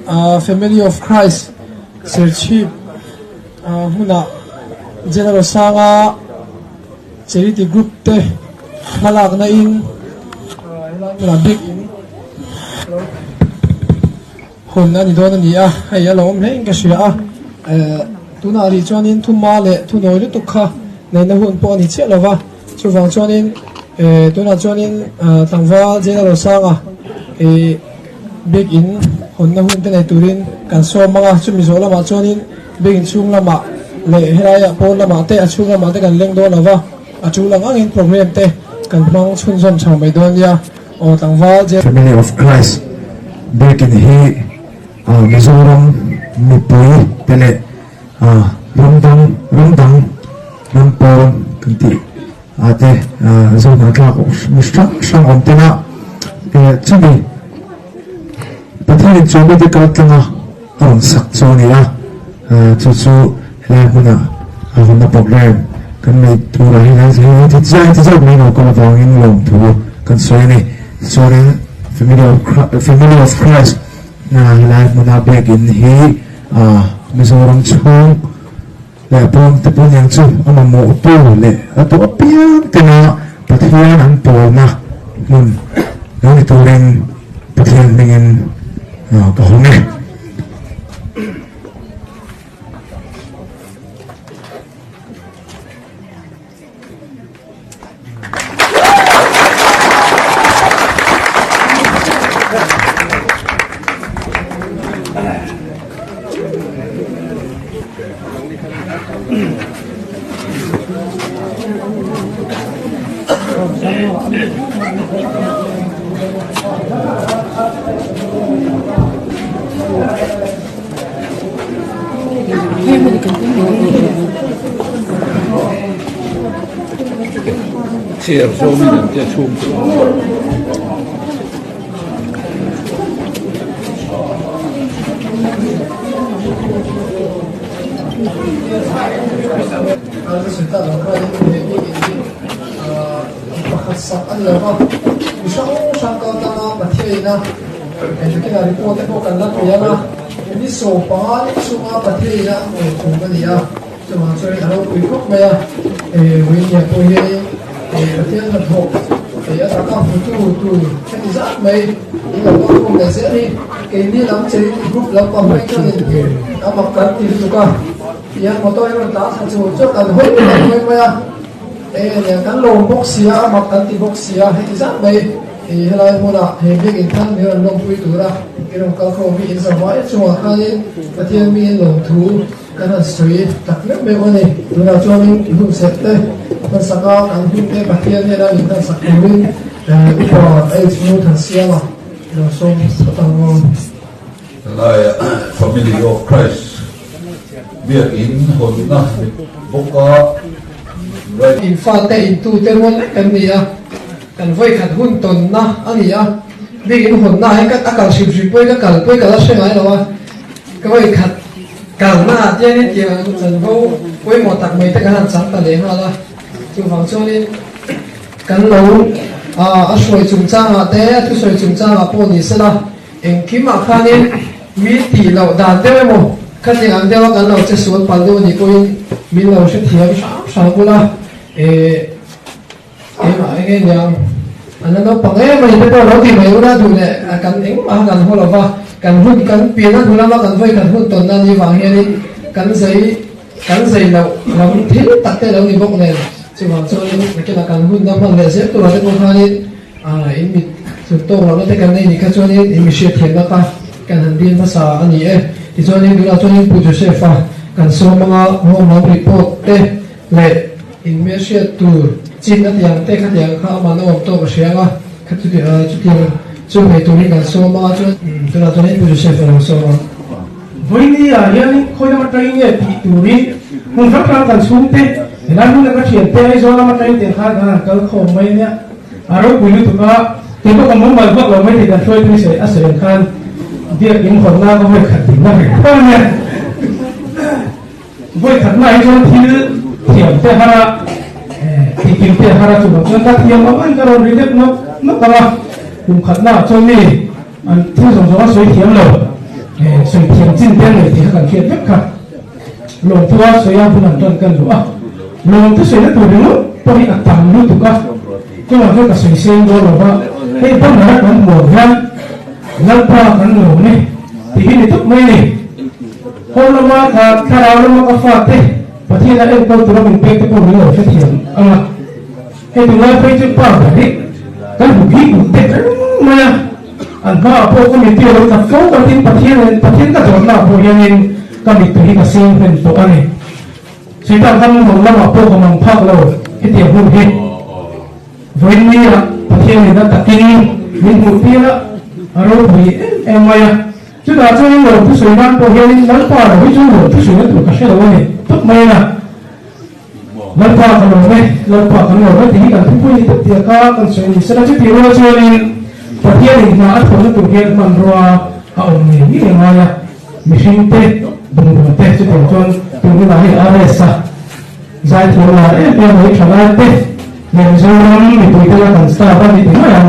Family of Christ Searchi huna General Sanga charity group te malak na in big in hun ani don ani a hay alom he ka sia tuna ri chonin thuma le thu noi lu tukha nei na hun po ni che lova chu wang chonin tuna chonin tangwa General Sanga big in hun na hun te nei turin kan so manga chumi zo lama chonin big in chung lama le helaya pon lama te achung lama te kan leng do lova achu lang ang in program te kan mang chun som chang mai don ya o tangwa Family of Christ big in he Mizoram Mipui tele Rundang Nampon kanti ate zona ka mustang om tena chumi pathin chomi de kaltanga on sak chonia chu la huna huna program kan mai tura hina ti zai mai no ko bang in long thu kan soini soren family of Christ na la huna back in he Mizoram chung le pon te pon yang chu ama mo to le ato pian tena pathian an po na mun nani to len pathian dengan ka home Here, show me the tomb. Thiên thần hộ thì đã có một tu cái giác mấy nhưng mà có không để dễ đi cái đi lắm chơi group lắm còn mấy cái này đã mặc cẩn thì tụi con thì một tôi em đã thành chủ trước cần hối mấy mấy à nhà cán lồng bốc xía mặc cẩn thì bốc xía hay thì giác mấy thì lại mua là thì biết cái thân thì lồng quy tủ ra cái lồng cao khâu bị sao hỏi chung là cái và thiên bị lồng thú cái là suy đặc biệt mấy con này chúng ta cho mình hùng sệt đây con sắc áo ăn hùng cái bát thiên này là những con sắc hùng của ấy chúng ta xia mà rồi xong tao ngon lại family of Christ việc in hồn na bốc có in pha te in tu te mon kan ni a kan voi khat hun ton na ani a việc in hồn na hay các akal ship ship poi ka kal poi ka la se ngai lo ka voi khat kal na je ni ti chan vo poi mo tak mai te kan chang ta le ha la chu wang cho ni kan lo a soi chung chang a te tu soi chung chang a po ni se la en kim a khan ni mi ti lo dan te mo khát thì ăn theo cái nào sẽ xuống bàn đâu thì coi mình lâu sẽ thiệt sáng cô la mà cái nhà anh nó bằng cái mà hiện tại nó thì mấy nó đủ nè cần ứng mà cần hoa là cần hút cần pin nó đủ lắm cần vay cần hút tuần nan đi vàng here đi cần giấy lâu làm thiếu tắt cái lâu đi bốc này chứ mà cho nên cái là cần hút năm lần để xếp tôi là cái con hai đi em bị sụt to là nó thấy cái này thì cái cho nên em bị xếp thiệt đó cả cần hành điên nó xả anh ấy thì cho nên là cho nên phụ trách pha cần số mga home home report te le in me share tu chin at yang te khat yang kha ma no to ka share nga khat tu chu me tu ni kan so ma chu la cho nên phụ trách pha so với ni à yan khoi na matai nge ti tu ni mun khat kan kan sum te la nu na ka thian te ai zo na matai te kha kan kal khom mai ne aro puli tu ka te ko ka mong mal bak lo mai ti da soi tu se asren khan dia in hồn na có hơi khẩn tình này con nè với khẩn này cho thiếu thiểm te hara thì kiếm te hara chủ động cho ta thiểm mà anh ta rồi đi nó cả cùng khẩn nào cho mình thiếu dùng gió suy thiểm rồi 水田进店里底下感觉不看，龙头啊水啊不能转跟住啊，龙头水的土地路不会啊挡路土个，就话这个水先多了吧，嘿不能跟磨人，能把跟磨呢，底下你都没呢，后来嘛他เรา了嘛个发的，ประเทศนั้นเองก็ตัวมันเป็นตัวมันเหลือเทียมอ่ะให้ถึงว่าไปจุดป่าแบบนี้กันบุกบุกเด็กมาอันว่าพวกก็มีเที่ยวกับเขาประเทศก็จอดหน้าพวกยังเองก็มีตัวที่ก็เสียงเป็นตัวอะไรสิ่งที่ทำให้ผมแล้วว่าพวกกำลังพักเราให้เที่ยวพวกนี้วันนี้ละประเทศนี้นะตะกี้มีหมู่ที่ละเราไปเอ็มไว้จุดอาจจะยังหลงผู้สวยงามพวกยังนั่งป่าเราไม่ช่วยหลงผู้สวยงามตัวกระเชื่อเราเนี่ยทุกเมื่อนั่งป่ากันหลงไหมนั่งป่ากันหลงแล้วทีนี้กันทุกผู้ที่เที่ยวกันสวยนี่แสดงจุดที่เราช่วยนี่ประเทศนี้มาอัดผลตัวเองมันรัวเอาเงินนี่มาเนี่ยมิชินเตะบุญบุญเตะจุดจนตัวนี้มาให้อะไรสักใจถึงว่าเป็นหัวฉลาดเตะเงินส่วนนี้มีตัวที่เราต้องสตาร์ทที่ถึงว่าอย่าง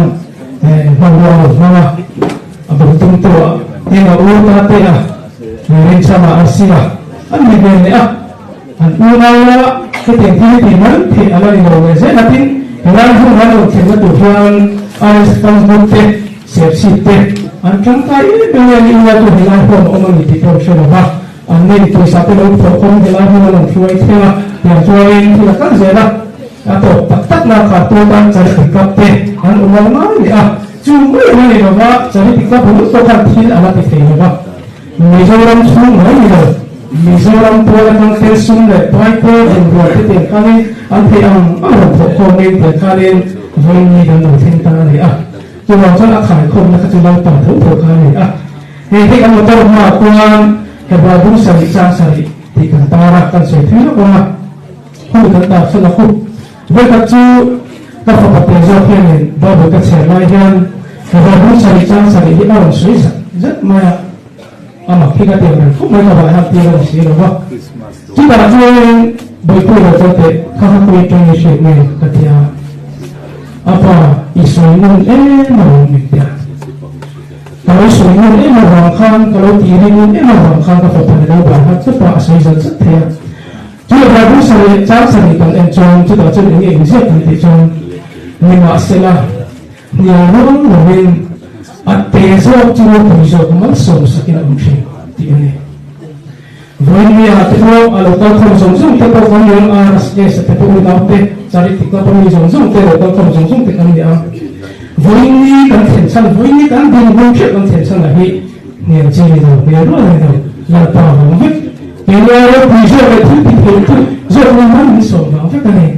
มันรัวมาบุญตุ้มตัวที่เราอู้ตาเตะเงินสมาอาศิลป์อันนี้เป็นเนี่ยอันอู้เราละที่เต็มที่นั้นที่อะไรเราเนี่ยเสียนาทีเราพูดว่าเราเขียนตัวเพื่อนอะไรสปอนเซอร์เตะเสียสิเตะอันทั้งใจเป็นอย่างนี้ว่าตัวที่เราพูดออกมาที่เราเชื่อว่าอันนี้ตัวสัตว์เราพูดคนที่เราพูดเราช่วยเท่าอย่างช่วยที่เราตั้งใจนะatau tak nak kartuan cari tiket teh dan umum mana ya cuma ini bawa cari tiket untuk tokan til alat tiket ya bawa misalnya semua ini loh misalnya puan yang tersum deh baik pun yang buat tiket kali anti ang komen tiket kali ini dan nanti tadi ah cuma kalauขายคนนะก็จะเราต่อทุกkali ah ini kan motor makuan kebaru sari sari tiket tarak kan saya tidak bawa aku tak selaku Berkatu kalau pakai zohir ni, baru kecil layan, kalau cari cari di awal Swiss, zat maya, amak kita tiada, kau mereka bahas tiada sih loh. Kita langsung berpura jadi kalau kau itu ni sih ni ketia apa isu ini mau mikir. Kalau isu ini mau rangkang, kalau tiri ini mau rangkang kalau pada bahas sebab Swiss setia. Jadi baru saya cari kan encong kita cari ini siapa ni encong ni masalah ni orang mungkin atesok cuma besok masuk sekian mungkin ini. Ini atau kalau kau sungsung kita pun yang arasnya seperti itu nanti cari kita pun sungsung kita kalau sungsung kita ni ah. Ini kan tension, ini kan mungkin kan tension lagi ni jadi tu, ni orang itu yang tahu mungkin. Yang orang bisa itu jangan manusia macam ni.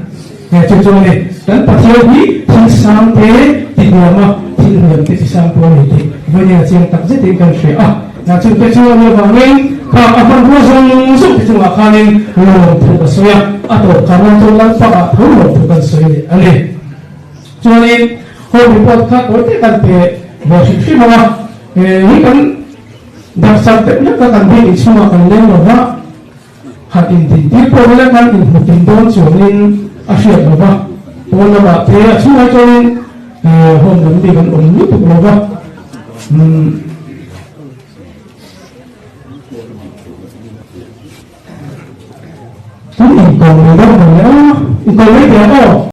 Ya contoh ni dan pasal ni sampai tidak mah tidak sampai ni. Banyak yang tak jadi kan saya. Nah contoh ni bangin kalau apa musuh itu akan lompat saya atau kalau tulang pak lompat saya. Ani. Jadi kalau report kat orang kan pe masih semua ini kan dasar teknik kan dia semua kan lembah hatin tintir pola kan inputin don soalin asyik loba pola ba pria semua soalin hom dan dengan umum itu loba kan ingkong loba ya ingkong ini dia